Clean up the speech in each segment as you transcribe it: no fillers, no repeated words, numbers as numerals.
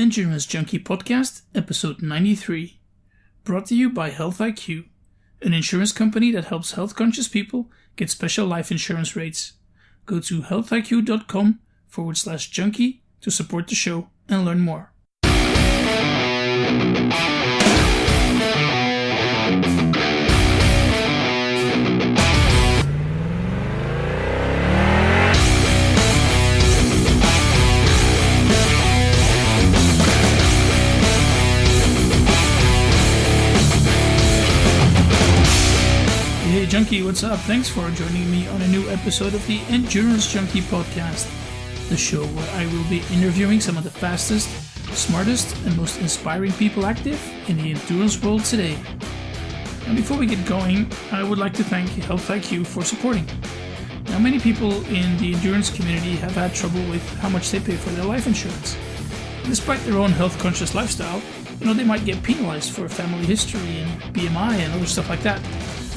Endurance Junkie Podcast, episode 93. Brought to you by Health IQ, an insurance company that helps health-conscious people get special life insurance rates. Go to healthiq.com/junkie to support the show and learn more. Hey Junkie, what's up? Thanks for joining me on a new episode of the Endurance Junkie Podcast, the show where I will be interviewing some of the fastest, smartest, and most inspiring people active in the endurance world today. And before we get going, I would like to thank Health IQ for supporting. Now, many people in the endurance community have had trouble with how much they pay for their life insurance. Despite their own health-conscious lifestyle, they might get penalized for family history and BMI and other stuff like that.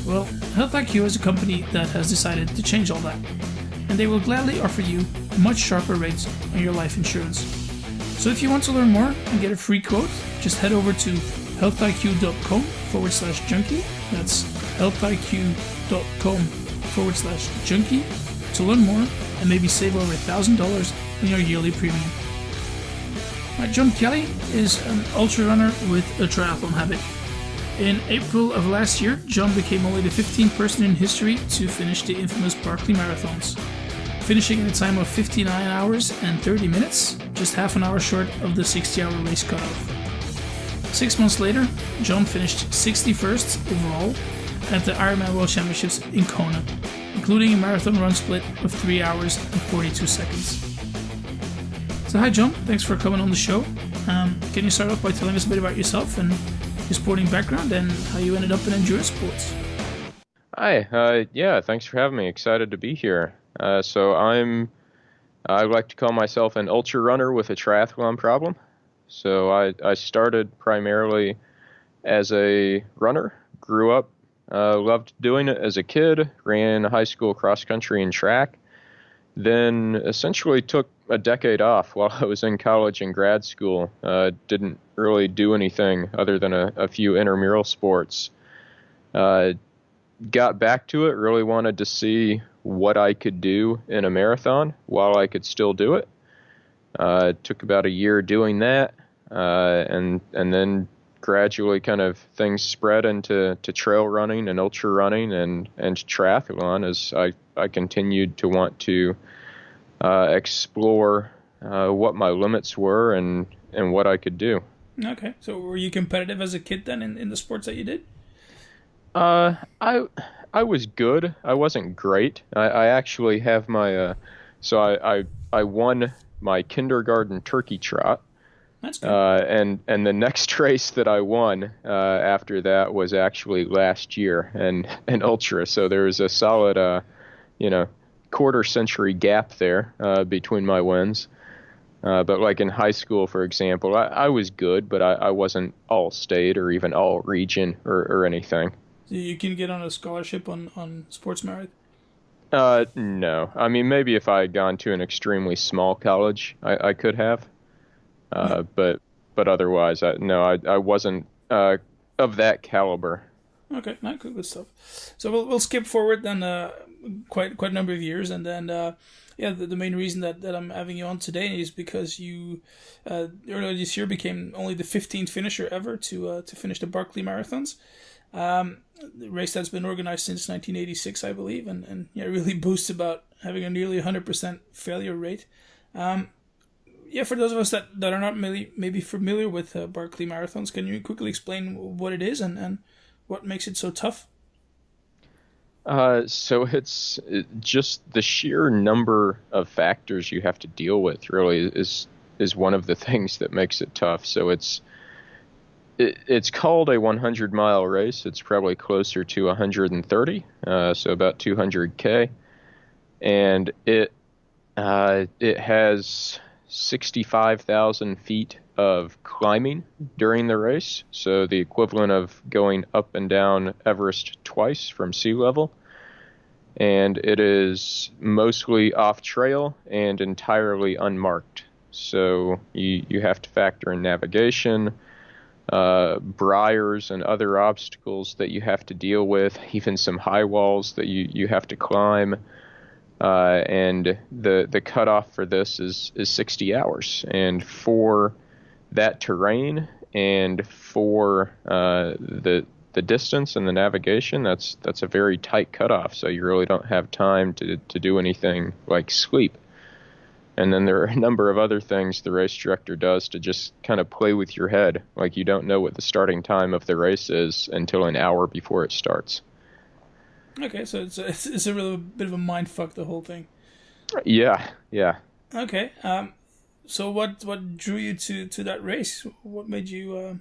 Well, Health IQ is a company that has decided to change all that, and they will gladly offer you much sharper rates on your life insurance. So if you want to learn more and get a free quote, just head over to healthiq.com/junkie. That's healthiq.com/junkie to learn more and maybe save over $1,000 on your yearly premium. John Kelly is an ultra runner with a triathlon habit. In April of last year, John became only the 15th person in history to finish the infamous Barkley Marathons, finishing in a time of 59 hours and 30 minutes, just half an hour short of the 60-hour race cutoff. 6 months later, John finished 61st overall at the Ironman World Championships in Kona, including a marathon run split of 3 hours and 42 seconds. So hi John, thanks for coming on the show. Can you start off by telling us a bit about yourself and your sporting background and how you ended up in endurance sports? Hi, thanks for having me. Excited to be here. I like to call myself an ultra runner with a triathlon problem. So I started primarily as a runner, grew up, loved doing it as a kid, ran high school cross country and track, then essentially took a decade off while I was in college and grad school. Didn't really do anything other than a few intramural sports. Got back to it, really wanted to see what I could do in a marathon while I could still do it. Took about a year doing that, and then gradually kind of things spread into trail running and ultra running and triathlon as I continued to want to explore what my limits were and what I could do. Okay, so were you competitive as a kid then in the sports that you did? I was good. I wasn't great. I actually have my I won my kindergarten turkey trot. That's good. And the next race that I won after that was actually last year and an ultra. So there was a solid quarter century gap there between my wins. But like in high school, for example, I was good, but I wasn't all state or even all region or anything. So you can get on a scholarship on sports merit? No. I mean, maybe if I had gone to an extremely small college, I could have. No. But otherwise, I wasn't of that caliber. Okay, not good stuff. So we'll skip forward then quite a number of years, and then the main reason that I'm having you on today is because you earlier this year became only the 15th finisher ever to finish the Barkley Marathons, the race that's been organized since 1986, I believe, and really boasts about having a nearly 100% failure rate. For those of us that are not maybe familiar with Barkley Marathons, can you quickly explain what it is and what makes it so tough? So it's just the sheer number of factors you have to deal with really is one of the things that makes it tough. So it's called a 100-mile race. It's probably closer to 130, so about 200K. And it has 65,000 feet of climbing during the race, so the equivalent of going up and down Everest twice from sea level. And it is mostly off trail and entirely unmarked. So you have to factor in navigation, briars and other obstacles that you have to deal with, even some high walls that you have to climb. And the cutoff for this is 60 hours. And for that terrain and for the distance and the navigation, that's a very tight cutoff. So you really don't have time to do anything like sleep. And then there are a number of other things the race director does to just kind of play with your head. Like you don't know what the starting time of the race is until an hour before it starts. Okay, so it's a real bit of a mind fuck, the whole thing. Yeah. Okay, so what drew you to that race? What made you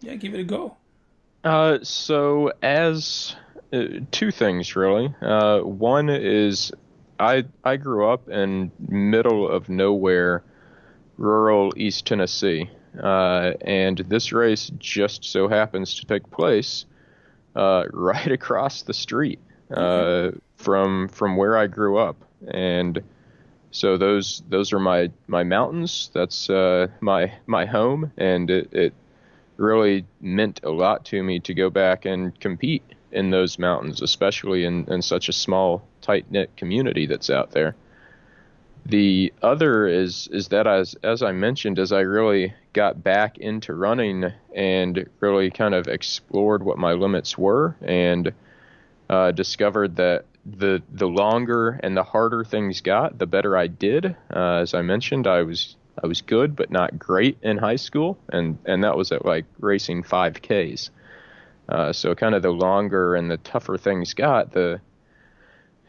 give it a go? So as two things really. One is I grew up in middle of nowhere, rural East Tennessee, and this race just so happens to take place right across the street from where I grew up, and so those are my mountains. That's my home, and it really meant a lot to me to go back and compete in those mountains, especially in such a small, tight-knit community that's out there. The other is that as I mentioned, as I really got back into running and really kind of explored what my limits were, and discovered that the longer and the harder things got, the better I did. As I mentioned, I was good but not great in high school, and that was at like racing 5Ks. So kind of the longer and the tougher things got, the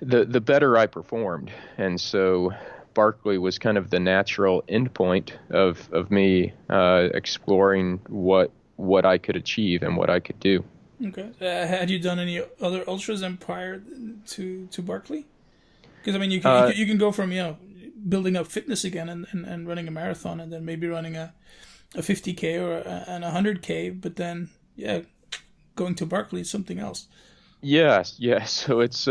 better I performed. And so Barkley was kind of the natural endpoint of me exploring what I could achieve and what I could do. Okay. Had you done any other ultras prior to Barkley? Because I mean, you can go from building up fitness again and running a marathon, and then maybe running a 50K or an 100K, but then going to Barkley is something else. Yes. So it's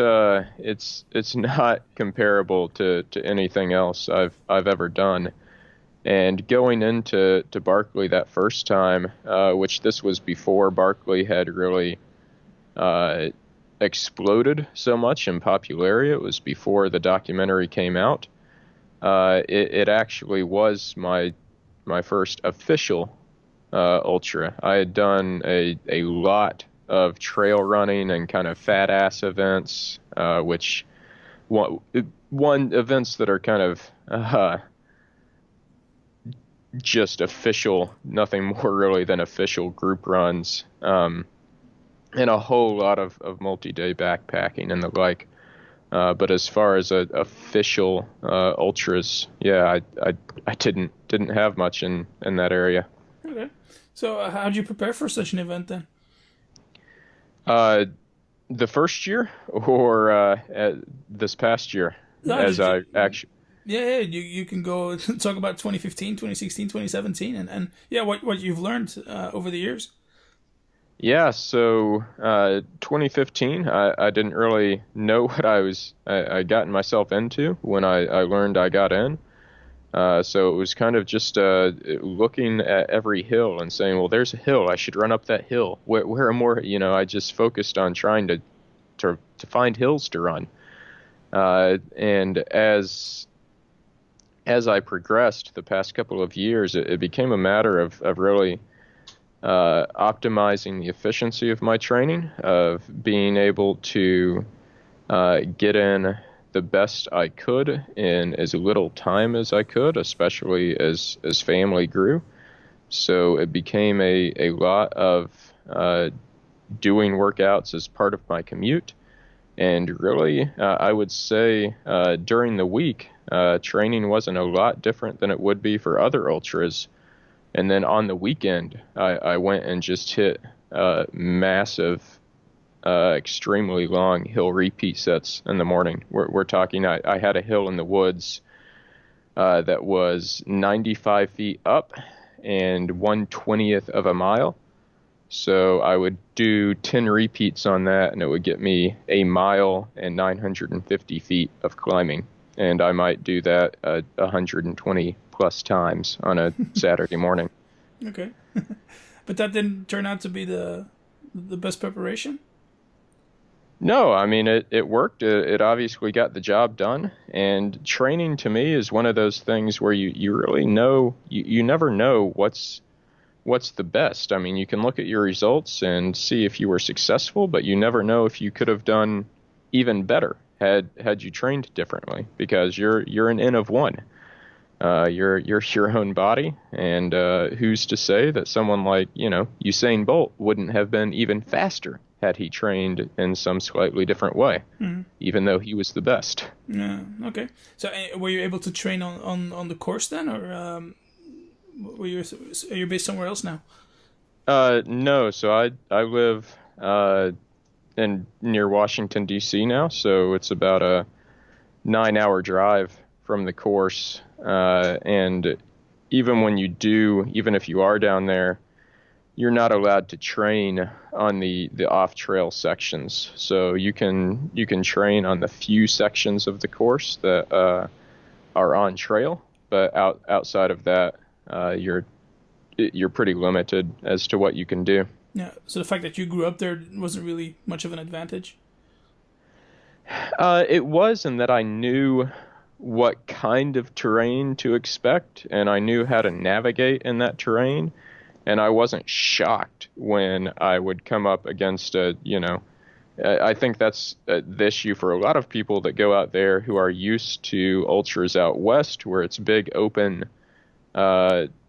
not comparable to anything else I've ever done. And going into Barkley that first time, which this was before Barkley had really exploded so much in popularity. It was before the documentary came out. It actually was my first official ultra. I had done a lot of trail running and kind of fat ass events, which one events that are kind of just official, nothing more really than official group runs, and a whole lot of multi-day backpacking and the like. But as far as official ultras, I didn't have much in that area. Okay. So how did you prepare for such an event then? The first year or this past year? No, you can go talk about 2015, 2016, 2017, and what you've learned over the years. Yeah, so 2015, I didn't really know what I gotten myself into when I learned I got in. So it was kind of just looking at every hill and saying, well, there's a hill, I should run up that hill. Where are more, I just focused on trying to find hills to run. And as I progressed the past couple of years, it became a matter of really optimizing the efficiency of my training, of being able to get in the best I could in as little time as I could, especially as family grew. So it became a lot of doing workouts as part of my commute. And really, I would say during the week, training wasn't a lot different than it would be for other ultras. And then on the weekend, I went and just hit massive, extremely long hill repeat sets in the morning. We're talking, I had a hill in the woods that was 95 feet up and 1/20th of a mile. So I would do 10 repeats on that, and it would get me a mile and 950 feet of climbing. and I might do that 120 plus times on a Saturday morning. Okay. But that didn't turn out to be the best preparation? No, I mean, it worked. It obviously got the job done. And training to me is one of those things where you really know, you never know what's the best. I mean, you can look at your results and see if you were successful, but you never know if you could have done even better had you trained differently, because you're an N of one. You're your own body, and who's to say that someone like, Usain Bolt wouldn't have been even faster had he trained in some slightly different way, even though he was the best. Yeah. Okay. So were you able to train on the course then, or are you based somewhere else now? No. So I live near Washington D.C. now, so it's about a 9-hour drive from the course, and even if you are down there, you're not allowed to train on the off-trail sections. So you can train on the few sections of the course that are on trail, but outside of that, you're pretty limited as to what you can do. Yeah. So the fact that you grew up there wasn't really much of an advantage? It was, in that I knew what kind of terrain to expect, and I knew how to navigate in that terrain. And I wasn't shocked when I would come up against I think that's the issue for a lot of people that go out there who are used to ultras out west, where it's big open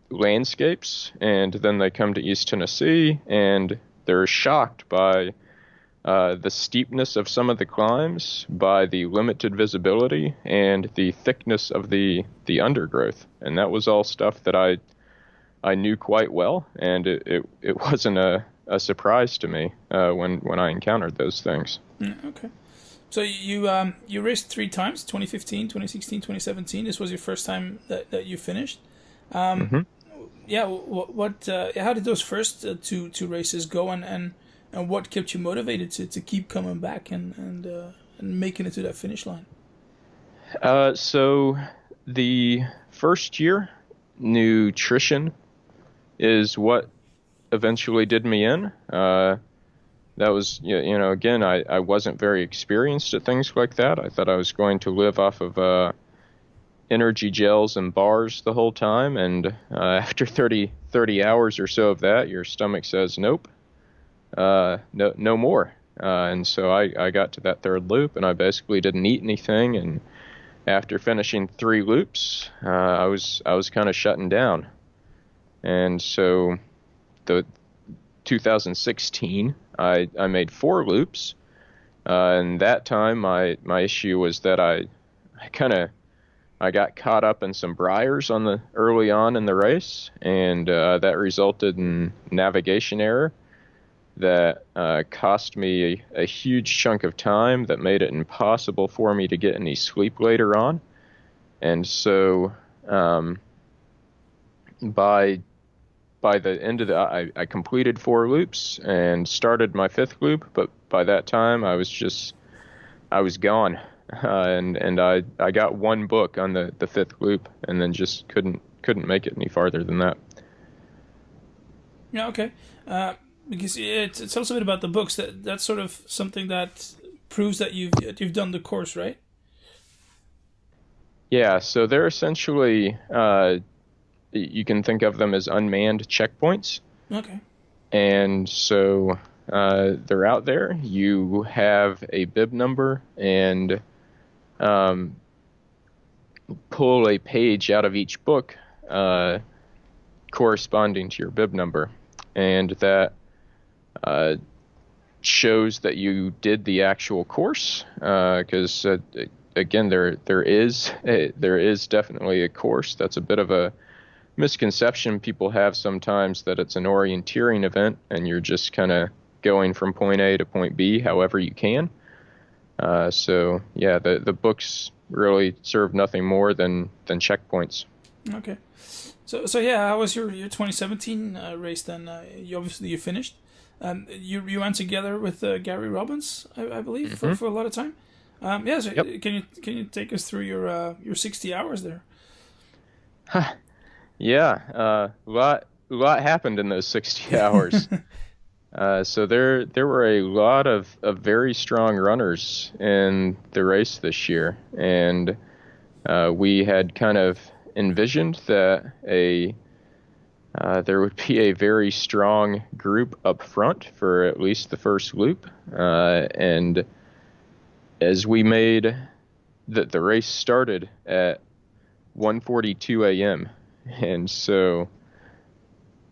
landscapes, and then they come to East Tennessee and they're shocked by the steepness of some of the climbs, by the limited visibility, and the thickness of the undergrowth. And that was all stuff that I knew quite well, and it wasn't a surprise to me when I encountered those things. Okay. So you raced 3 times, 2015, 2016, 2017. This was your first time that you finished. Yeah. How did those first two races go, and what kept you motivated to keep coming back and making it to that finish line? So the first year, nutrition is what eventually did me in. That was, again, I wasn't very experienced at things like that. I thought I was going to live off of energy gels and bars the whole time, and after 30 hours or so of that, your stomach says nope, no more. And so I got to that third loop, and I basically didn't eat anything, and after finishing 3 loops, I was kind of shutting down. And so the 2016, I made 4 loops, and that time my issue was that I got caught up in some briars early on in the race, and that resulted in navigation error that cost me a huge chunk of time that made it impossible for me to get any sleep later on. And so by the end of I completed 4 loops and started my 5th loop, but by that time I was gone, and I got 1 book on the 5th loop, and then just couldn't make it any farther than that. Yeah. Okay. Because it's also a bit about the books. That's sort of something that proves that you've done the course, right? Yeah. So they're essentially. You can think of them as unmanned checkpoints. Okay. And so they're out there. You have a bib number, and pull a page out of each book corresponding to your bib number. And that shows that you did the actual course, because again, there is definitely a course. That's a bit of a misconception people have sometimes, that it's an orienteering event and you're just kind of going from point A to point B however you can. So yeah, the books really serve nothing more than checkpoints. Okay. So yeah, how was your 2017 race then? You finished. You ran together with Gary Robbins, I believe, for a lot of time. So Yep. can you take us through your 60 hours there? Yeah, a lot happened in those 60 hours. So there were a lot of very strong runners in the race this year, and we had kind of envisioned that there would be a very strong group up front for at least the first loop, and as we made the race started at 1:42 a.m. And so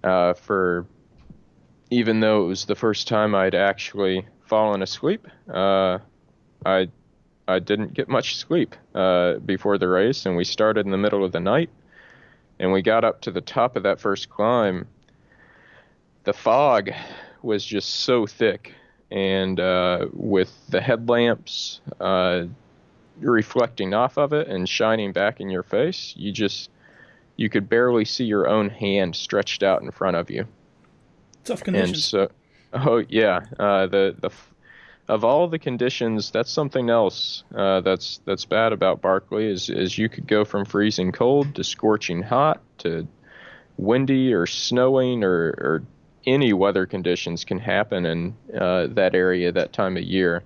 for even though it was the first time I'd actually fallen asleep, I didn't get much sleep before the race, and we started in the middle of the night, and we got up to the top of that first climb. The fog was just so thick, and with the headlamps reflecting off of it and shining back in your face, you could barely see your own hand stretched out in front of you. Tough conditions. And so, of all the conditions, that's something else that's bad about Barkley is you could go from freezing cold to scorching hot to windy or snowing or any weather conditions can happen in that area that time of year.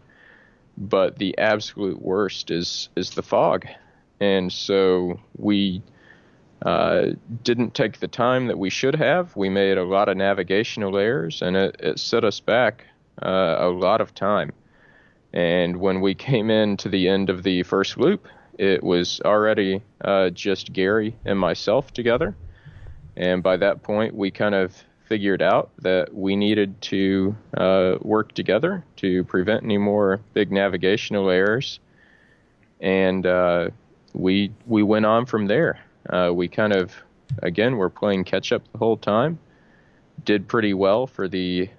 But the absolute worst is the fog, and so we didn't take the time that we should have. We made a lot of navigational errors, and it set us back a lot of time. And when we came in to the end of the first loop, it was already just Gary and myself together. And by that point, we kind of figured out that we needed to work together to prevent any more big navigational errors. And we went on from there. We kind of, again, were playing catch up the whole time. Did pretty well for the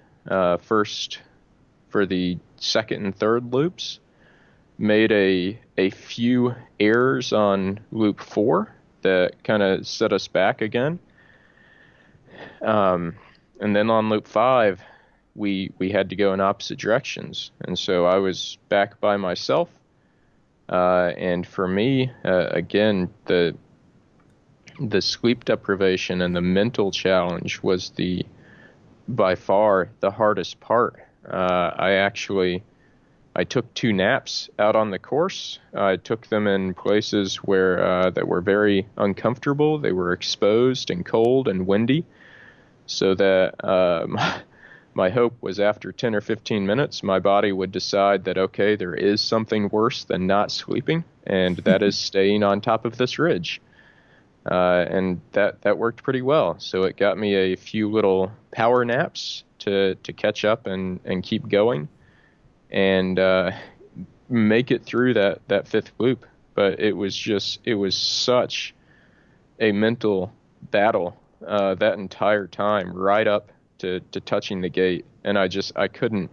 second and third loops. Made a few errors on loop 4 that kind of set us back again. And then on loop 5, we had to go in opposite directions, and so I was back by myself. And for me, again, the sleep deprivation and the mental challenge was by far the hardest part. I took 2 naps out on the course. I took them in places where that were very uncomfortable. They were exposed and cold and windy, so that my hope was after 10 or 15 minutes, my body would decide that, okay, there is something worse than not sleeping, and that is staying on top of this ridge. And that worked pretty well. So it got me a few little power naps to catch up and keep going and make it through that 5th loop. But it was such a mental battle that entire time, right up to touching the gate. And I couldn't.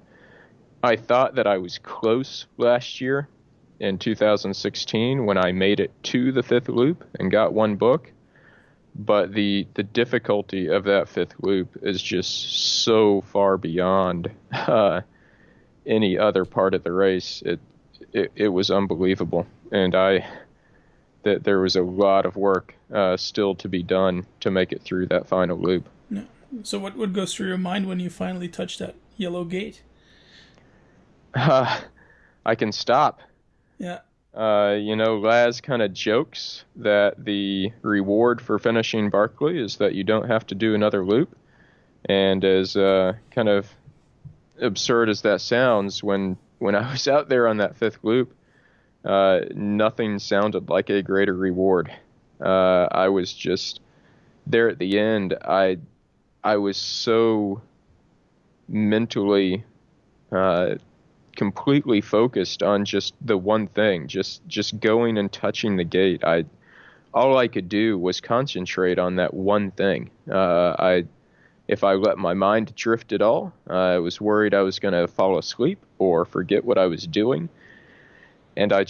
I thought that I was close last year in 2016 when I made it to the 5th loop and got 1 book. But the difficulty of that 5th loop is just so far beyond any other part of the race. It was unbelievable. And there was a lot of work still to be done to make it through that final loop. Yeah. So what goes through your mind when you finally touch that yellow gate? I can stop. Yeah. Laz kind of jokes that the reward for finishing Barkley is that you don't have to do another loop. And as kind of absurd as that sounds, when I was out there on that 5th loop, nothing sounded like a greater reward. I was just there at the end. I was so mentally completely focused on just the one thing, just going and touching the gate. All I could do was concentrate on that one thing. If I let my mind drift at all, I was worried I was going to fall asleep or forget what I was doing. And I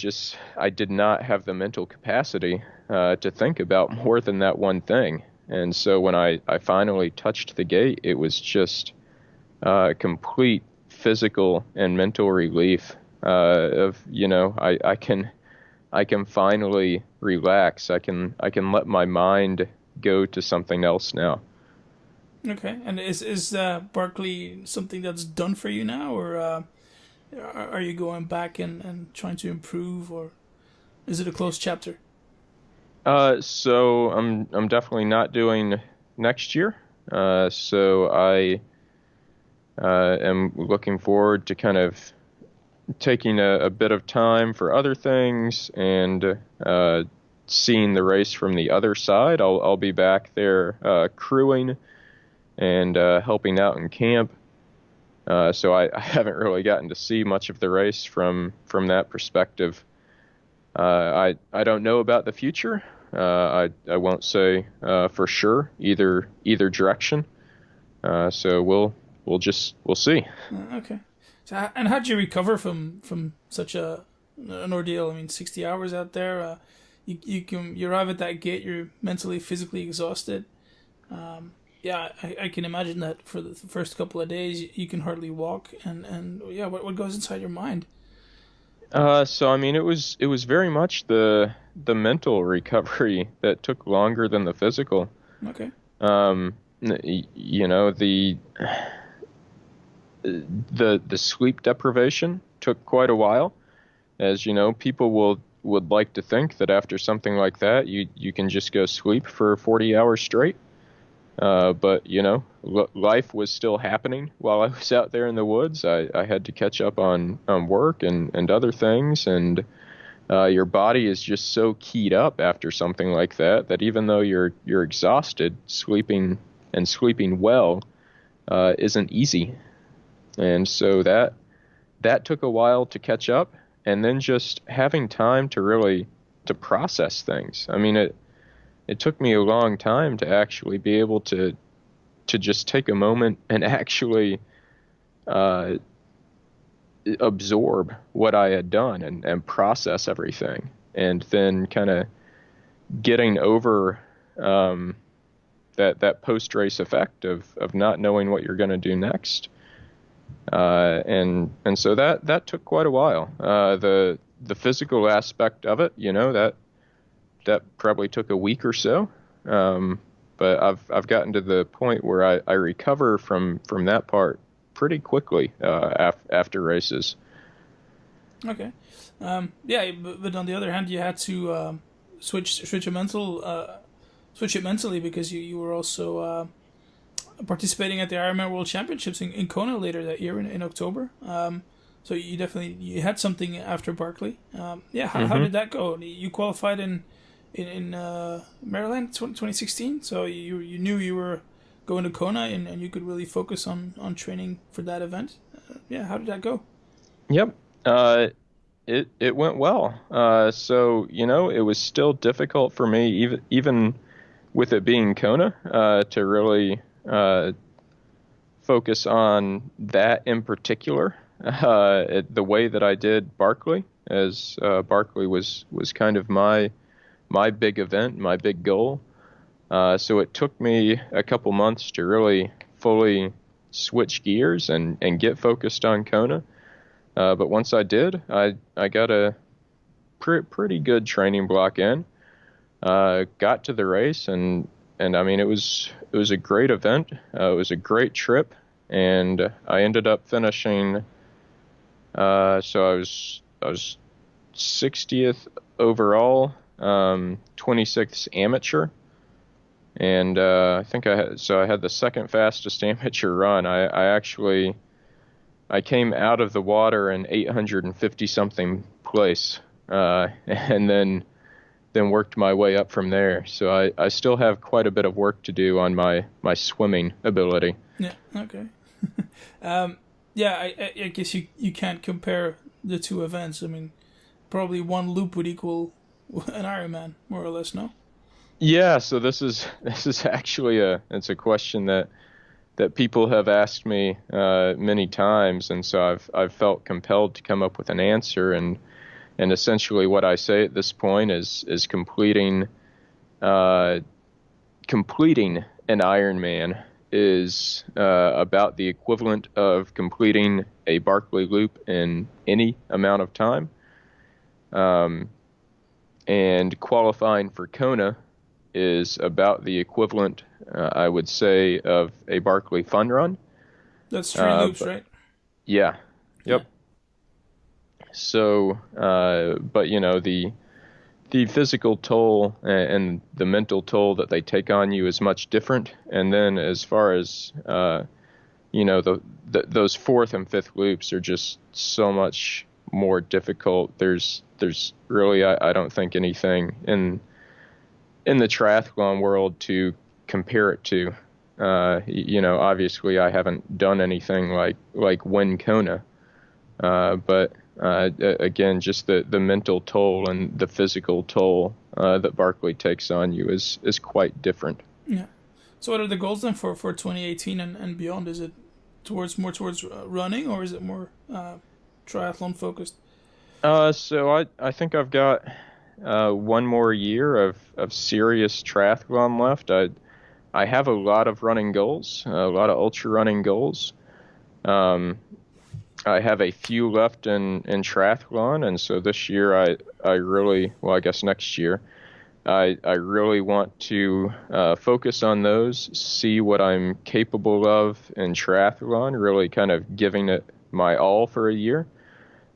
did not have the mental capacity to think about more than that one thing. And so when I finally touched the gate, it was just complete physical and mental relief. of, I can finally relax. I can let my mind go to something else now. Okay, and is Barkley something that's done for you now, or are you going back and trying to improve, or is it a closed chapter? So I'm definitely not doing next year. So I am looking forward to kind of taking a bit of time for other things and seeing the race from the other side. I'll be back there crewing and helping out in camp. So I haven't really gotten to see much of the race from that perspective. I don't know about the future. I won't say for sure either direction. So we'll see. Okay. So, and how did you recover from such an ordeal? I mean, 60 hours out there. You arrive at that gate. You're mentally, physically exhausted. Yeah, I can imagine that for the first couple of days you can hardly walk. And yeah, what goes inside your mind? So I mean, it was very much the mental recovery that took longer than the physical. Okay. The sleep deprivation took quite a while. As you know, people would like to think that after something like that, you can just go sleep for 40 hours straight. But life was still happening while I was out there in the woods. I had to catch up on work and other things, and your body is just so keyed up after something like that even though you're exhausted, sleeping well isn't easy. And so that took a while to catch up, and then just having time to process things. I mean, it took me a long time to actually be able to just take a moment and actually absorb what I had done and process everything, and then kind of getting over that post-race effect of not knowing what you're going to do next. And so that took quite a while. The physical aspect of it, that probably took a week or so. But I've gotten to the point where I recover from that part pretty quickly after races. Okay. Yeah, but on the other hand, you had to switch it mentally because you were also participating at the Ironman World Championships in Kona later that year in October. So you had something after Barkley. Yeah, how did that go? You qualified in Maryland 2016, so you knew you were going to Kona and you could really focus on training for that event. Yeah, how did that go? Yep. It went well. So it was still difficult for me even with it being Kona to really focus on that in particular. The way that I did Barkley, as Barkley was kind of my big event, my big goal. So it took me a couple months to really fully switch gears and get focused on Kona. But once I did, I got a pretty good training block in. Got to the race, and I mean, it was a great event. It was a great trip, and I ended up finishing. So I was 60th overall, 26th amateur, and I think I had the second fastest amateur run. I came out of the water in 850 something place, and then worked my way up from there. So I still have quite a bit of work to do on my swimming ability. Yeah. Okay. Yeah, I guess you can't compare the two events. I mean, probably one loop would equal an Ironman, more or less, no? Yeah, so this is actually it's a question that people have asked me many times, and so I've felt compelled to come up with an answer, and essentially what I say at this point is completing an Ironman is about the equivalent of completing a Barkley loop in any amount of time. And qualifying for Kona is about the equivalent, I would say, of a Barkley fun run. That's 3 loops, right? Yeah. Yep. Yeah. So, but the physical toll and the mental toll that they take on you is much different. And then as far as, those fourth and fifth loops are just so much more difficult. There's really, I don't think, anything in the triathlon world to compare it to. Obviously I haven't done anything like win Kona. But again, just the mental toll and the physical toll that Barkley takes on you is quite different. Yeah. So what are the goals then for 2018 and beyond? Is it towards running, or is it more triathlon focused? So I think I've got one more year of serious triathlon left. I have a lot of running goals, a lot of ultra running goals. I have a few left in triathlon, and so this year I really, well, I guess next year, I really want to focus on those, see what I'm capable of in triathlon, really kind of giving it my all for a year.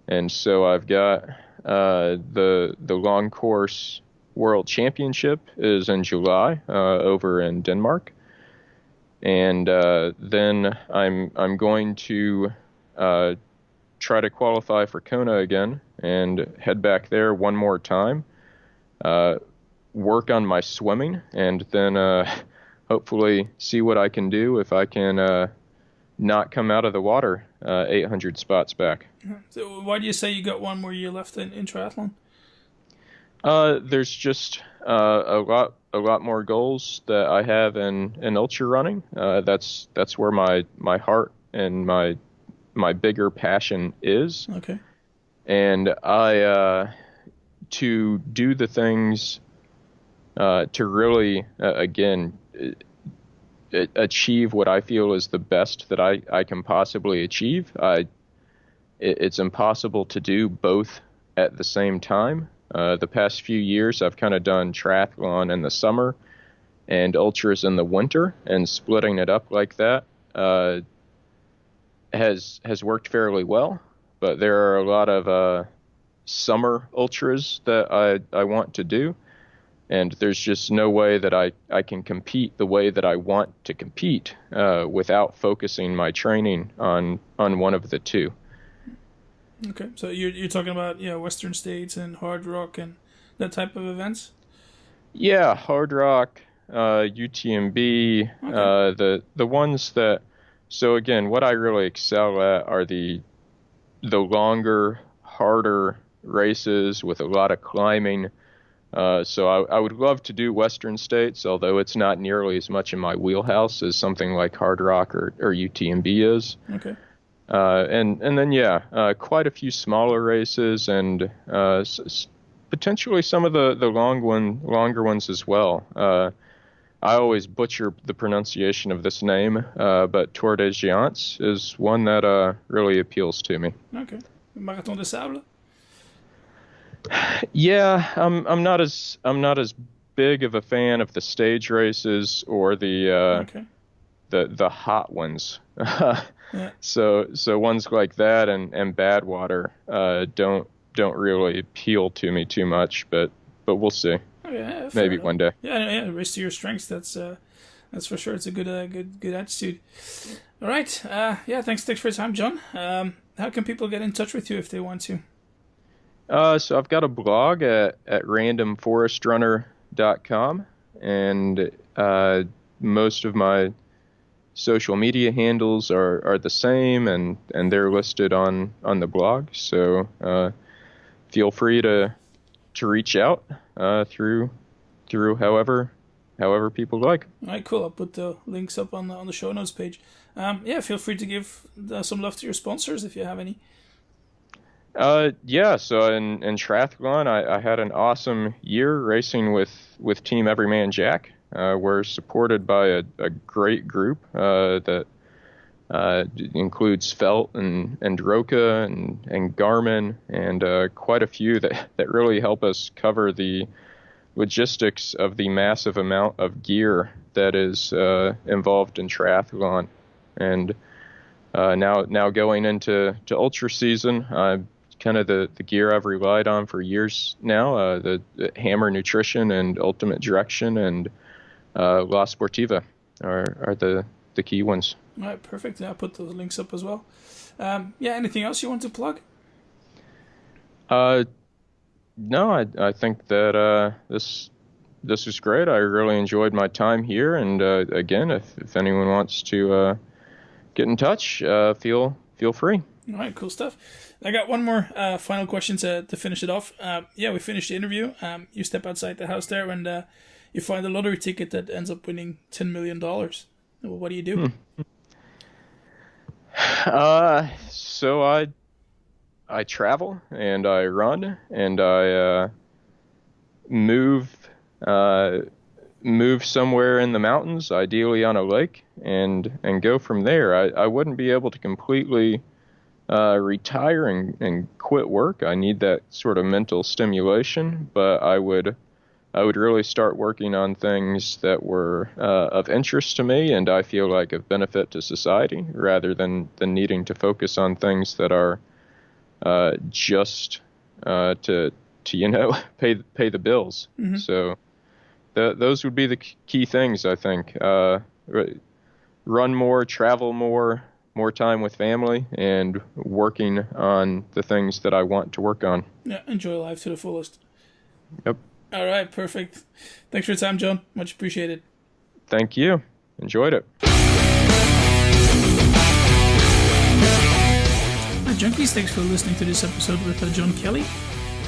And so I've got the long course World Championship is in July over in Denmark, and then I'm going to try to qualify for Kona again and head back there one more time, work on my swimming, and then hopefully see what I can do if I can not come out of the water 800 spots back. So why do you say you got one more year left in triathlon? There's just a lot more goals that I have in ultra running. That's where my heart and my bigger passion is. Okay. And I to do the things to really again achieve what I feel is the best that I can possibly achieve. It's impossible to do both at the same time. The past few years, I've kind of done triathlon in the summer and ultras in the winter, and splitting it up like that has worked fairly well. But there are a lot of summer ultras that I want to do, and there's just no way that I can compete the way that I want to compete without focusing my training on one of the two. Okay, so you're talking about Western States and hard rock and that type of events? Yeah, hard rock, UTMB, okay. The ones that. So again, what I really excel at are the longer, harder races with a lot of climbing. So I would love to do Western States, although it's not nearly as much in my wheelhouse as something like hard rock or UTMB is. Okay. And then quite a few smaller races and potentially some of the longer ones as well. I always butcher the pronunciation of this name, but Tour des Géants is one that really appeals to me. Okay. Marathon des Sables? Yeah, I'm not as big of a fan of the stage races or the hot ones. Yeah. So ones like that and Badwater don't really appeal to me too much, but we'll see. Yeah, maybe one day. Yeah, race to your strengths. That's for sure. It's a good attitude. All right. Thanks for your time, John. How can people get in touch with you if they want to? So I've got a blog at randomforestrunner.com, and most of my social media handles are the same, and they're listed on the blog. So feel free to reach out through however people like. All right, cool. I'll put the links up on the show notes page. Feel free to give some love to your sponsors if you have any. So in triathlon, I had an awesome year racing with Team Everyman Jack. We're supported by a great group that It includes Felt and Roka and Garmin and quite a few that really help us cover the logistics of the massive amount of gear that is involved in triathlon. And now going into ultra season, kind of the gear I've relied on for years now, the Hammer Nutrition and Ultimate Direction and La Sportiva are the key ones. All right, perfect. I'll put those links up as well. Anything else you want to plug? No, I think that this is great. I really enjoyed my time here, and again, if anyone wants to get in touch, feel free. All right, cool stuff. I got one more final question to finish it off. We finished the interview. You step outside the house there, and you find a lottery ticket that ends up winning $10 million. What do you do? So I travel and I run and I move somewhere in the mountains, ideally on a lake, and go from there. I wouldn't be able to completely retire and quit work. I need that sort of mental stimulation, but I would really start working on things that were of interest to me and I feel like of benefit to society, rather than needing to focus on things that are just to pay the bills. Mm-hmm. So those would be the key things, I think. Run more, travel more time with family, and working on the things that I want to work on. Yeah, enjoy life to the fullest. Yep. All right, perfect. Thanks for your time, John. Much appreciated. Thank you. Enjoyed it. Hi, Junkies. Thanks for listening to this episode with John Kelly.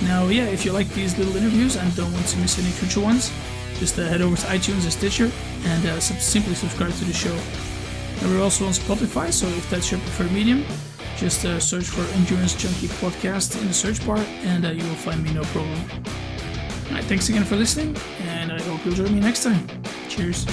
Now, if you like these little interviews and don't want to miss any future ones, just head over to iTunes or Stitcher and simply subscribe to the show. And we're also on Spotify, so if that's your preferred medium, just search for Endurance Junkie Podcast in the search bar and you will find me no problem. Alright, thanks again for listening, and I hope you'll join me next time. Cheers.